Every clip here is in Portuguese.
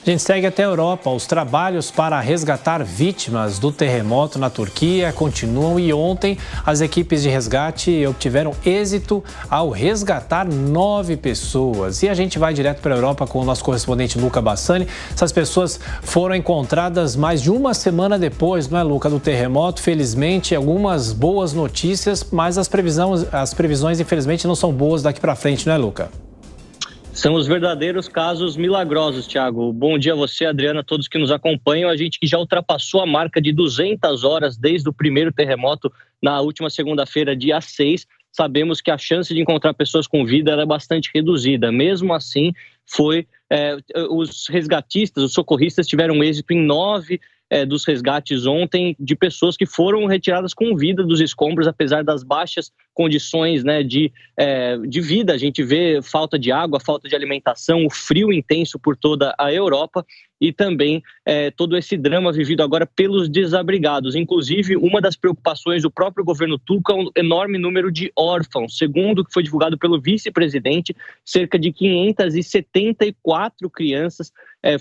A gente segue até a Europa. Os trabalhos para resgatar vítimas do terremoto na Turquia continuam e ontem as equipes de resgate obtiveram êxito ao resgatar 9 pessoas. E a gente vai direto para a Europa com o nosso correspondente Luca Bassani. Essas pessoas foram encontradas mais de uma semana depois, não é, Luca, do terremoto. Felizmente, algumas boas notícias, mas as previsões infelizmente não são boas daqui para frente, não é, Luca? São os verdadeiros casos milagrosos, Thiago. Bom dia a você, Adriana, a todos que nos acompanham. A gente que já ultrapassou a marca de 200 horas desde o primeiro terremoto na última segunda-feira, dia 6. Sabemos que a chance de encontrar pessoas com vida era bastante reduzida. Mesmo assim, os resgatistas, os socorristas tiveram êxito em 9 dos resgates ontem de pessoas que foram retiradas com vida dos escombros, apesar das baixas condições, né, de vida. A gente vê falta de água, falta de alimentação, o frio intenso por toda a Europa e também todo esse drama vivido agora pelos desabrigados. Inclusive, uma das preocupações do próprio governo turco é um enorme número de órfãos. Segundo o que foi divulgado pelo vice-presidente, cerca de 574 crianças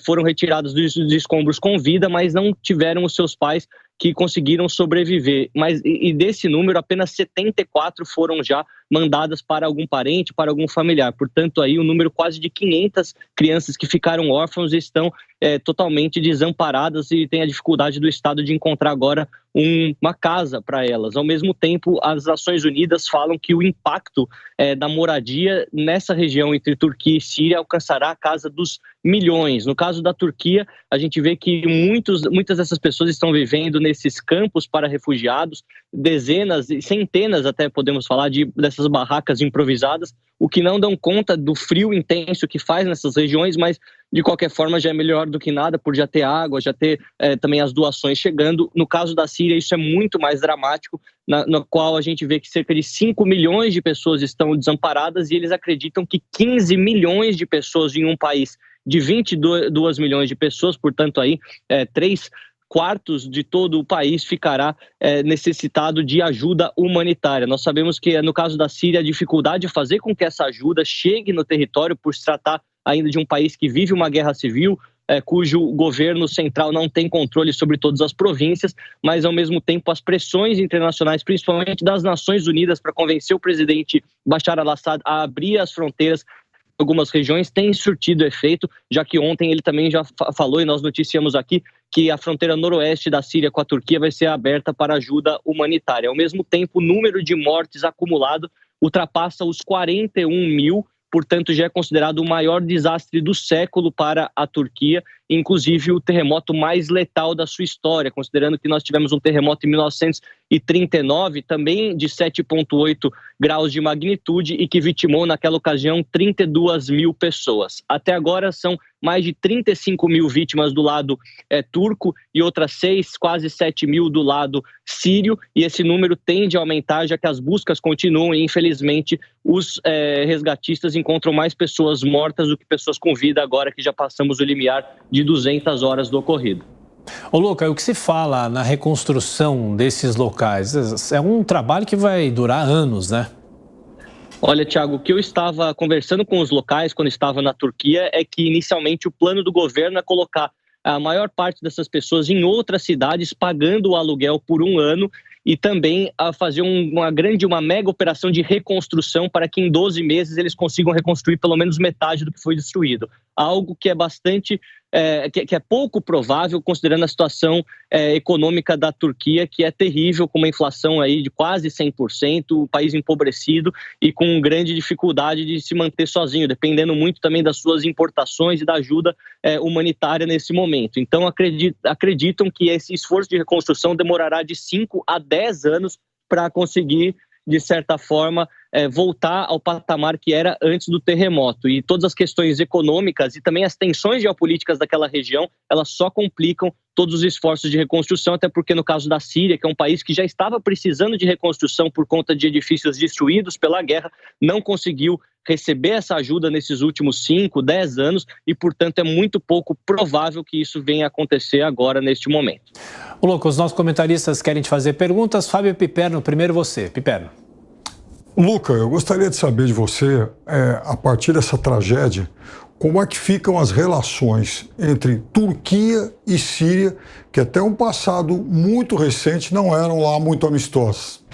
foram retiradas dos escombros com vida, mas não tiveram os seus pais que conseguiram sobreviver. E desse número, apenas 74 foram já mandadas para algum parente, para algum familiar. Portanto, aí um número quase de 500 crianças que ficaram órfãos estão totalmente desamparadas e têm a dificuldade do Estado de encontrar agora uma casa para elas. Ao mesmo tempo, as Nações Unidas falam que o impacto da moradia nessa região entre Turquia e Síria alcançará a casa dos milhões. No caso da Turquia, a gente vê que muitas dessas pessoas estão vivendo nesses campos para refugiados, dezenas e centenas, até podemos falar, dessas barracas improvisadas, o que não dão conta do frio intenso que faz nessas regiões, mas de qualquer forma já é melhor do que nada, por já ter água, já ter também as doações chegando. No caso da Síria, isso é muito mais dramático, no qual a gente vê que cerca de 5 milhões de pessoas estão desamparadas e eles acreditam que 15 milhões de pessoas em um país de 22 milhões de pessoas, portanto aí 3/4 de todo o país ficará necessitado de ajuda humanitária. Nós sabemos que no caso da Síria a dificuldade de fazer com que essa ajuda chegue no território por se tratar ainda de um país que vive uma guerra civil, cujo governo central não tem controle sobre todas as províncias, mas ao mesmo tempo as pressões internacionais, principalmente das Nações Unidas, para convencer o presidente Bashar al-Assad a abrir as fronteiras algumas regiões, tem surtido efeito, já que ontem ele também já falou, e nós noticiamos aqui, que a fronteira noroeste da Síria com a Turquia vai ser aberta para ajuda humanitária. Ao mesmo tempo, o número de mortes acumulado ultrapassa os 41 mil, portanto já é considerado o maior desastre do século para a Turquia, inclusive o terremoto mais letal da sua história, considerando que nós tivemos um terremoto em 1939, também de 7,8 graus de magnitude e que vitimou naquela ocasião 32 mil pessoas. Até agora são mais de 35 mil vítimas do lado turco e outras quase 7 mil do lado sírio, e esse número tende a aumentar já que as buscas continuam e infelizmente os resgatistas encontram mais pessoas mortas do que pessoas com vida agora que já passamos o limiar de 200 horas do ocorrido. Ô, Luca, o que se fala na reconstrução desses locais? É um trabalho que vai durar anos, né? Olha, Thiago, o que eu estava conversando com os locais quando estava na Turquia é que inicialmente o plano do governo é colocar a maior parte dessas pessoas em outras cidades pagando o aluguel por um ano e também a fazer uma mega operação de reconstrução para que em 12 meses eles consigam reconstruir pelo menos metade do que foi destruído. Algo que é bastante, que é pouco provável considerando a situação econômica da Turquia, que é terrível, com uma inflação aí de quase 100%, o país empobrecido e com grande dificuldade de se manter sozinho, dependendo muito também das suas importações e da ajuda humanitária nesse momento. Então acreditam que esse esforço de reconstrução demorará de 5 a 10 anos para conseguir, de certa forma, voltar ao patamar que era antes do terremoto. E todas as questões econômicas e também as tensões geopolíticas daquela região, elas só complicam todos os esforços de reconstrução, até porque no caso da Síria, que é um país que já estava precisando de reconstrução por conta de edifícios destruídos pela guerra, não conseguiu receber essa ajuda nesses últimos 5, 10 anos e, portanto, é muito pouco provável que isso venha a acontecer agora, neste momento. Ô, Luca, os nossos comentaristas querem te fazer perguntas. Fábio Piperno, primeiro você. Piperno. Luca, eu gostaria de saber de você, a partir dessa tragédia, como é que ficam as relações entre Turquia e Síria, que até um passado muito recente não eram lá muito amistosas?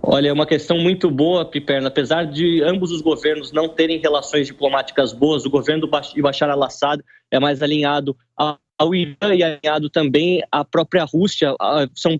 Olha, é uma questão muito boa, Piperno. Apesar de ambos os governos não terem relações diplomáticas boas, o governo de Bashar al-Assad é mais alinhado ao Irã e alinhado também à própria Rússia. São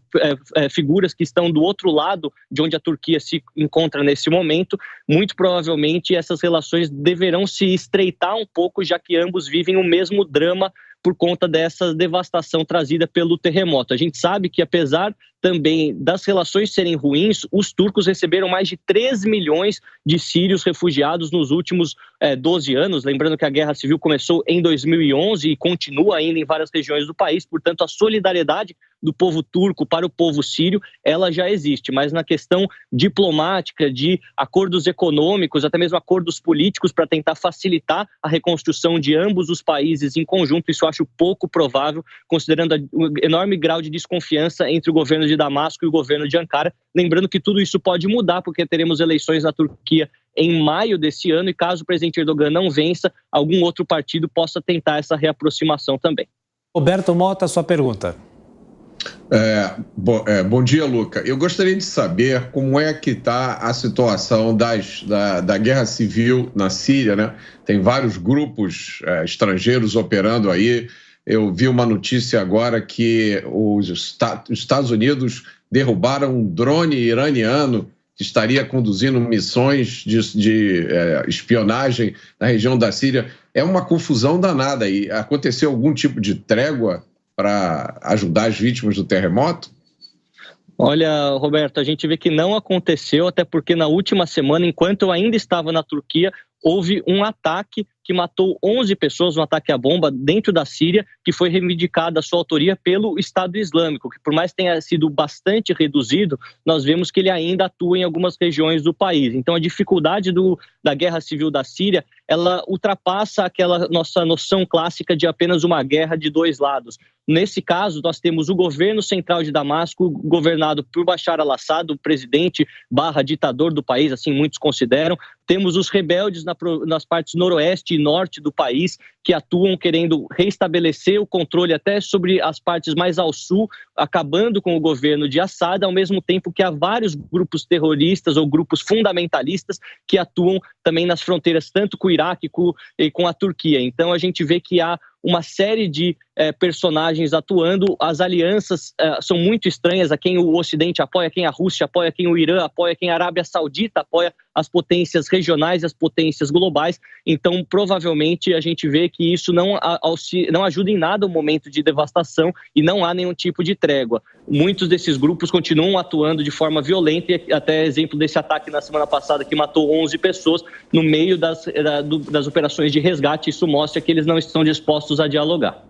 figuras que estão do outro lado de onde a Turquia se encontra nesse momento. Muito provavelmente essas relações deverão se estreitar um pouco, já que ambos vivem o mesmo drama por conta dessa devastação trazida pelo terremoto. A gente sabe que, apesar também das relações serem ruins, os turcos receberam mais de 3 milhões de sírios refugiados nos últimos 12 anos. Lembrando que a Guerra Civil começou em 2011 e continua ainda em várias regiões do país. Portanto, a solidariedade do povo turco para o povo sírio, ela já existe. Mas na questão diplomática, de acordos econômicos, até mesmo acordos políticos para tentar facilitar a reconstrução de ambos os países em conjunto, isso eu acho pouco provável, considerando o enorme grau de desconfiança entre o governo de Damasco e o governo de Ankara. Lembrando que tudo isso pode mudar, porque teremos eleições na Turquia em maio desse ano e caso o presidente Erdogan não vença, algum outro partido possa tentar essa reaproximação também. Roberto Mota, sua pergunta. Bom dia, Luca. Eu gostaria de saber como é que está a situação da guerra civil na Síria, né? Tem vários grupos estrangeiros operando aí. Eu vi uma notícia agora que os Estados Unidos derrubaram um drone iraniano que estaria conduzindo missões de espionagem na região da Síria. É uma confusão danada aí. Aconteceu algum tipo de trégua para ajudar as vítimas do terremoto? Olha, Roberto, a gente vê que não aconteceu, até porque na última semana, enquanto eu ainda estava na Turquia, houve um ataque que matou 11 pessoas, um ataque à bomba dentro da Síria, que foi reivindicada a sua autoria pelo Estado Islâmico, que por mais tenha sido bastante reduzido, nós vemos que ele ainda atua em algumas regiões do país. Então a dificuldade da guerra civil da Síria, ela ultrapassa aquela nossa noção clássica de apenas uma guerra de dois lados. Nesse caso, nós temos o governo central de Damasco, governado por Bashar al-Assad, o presidente / ditador do país, assim muitos consideram. Temos os rebeldes nas partes noroeste e norte do país, que atuam querendo reestabelecer o controle até sobre as partes mais ao sul, acabando com o governo de Assad, ao mesmo tempo que há vários grupos terroristas ou grupos fundamentalistas que atuam também nas fronteiras, tanto com o Iraque e com a Turquia. Então a gente vê que há uma série de personagens atuando, as alianças são muito estranhas, a quem o Ocidente apoia, quem a Rússia apoia, quem o Irã apoia, quem a Arábia Saudita apoia, as potências regionais e as potências globais. Então, provavelmente, a gente vê que isso não ajuda em nada o momento de devastação e não há nenhum tipo de trégua. Muitos desses grupos continuam atuando de forma violenta, e até exemplo desse ataque na semana passada que matou 11 pessoas no meio das operações de resgate. Isso mostra que eles não estão dispostos a dialogar.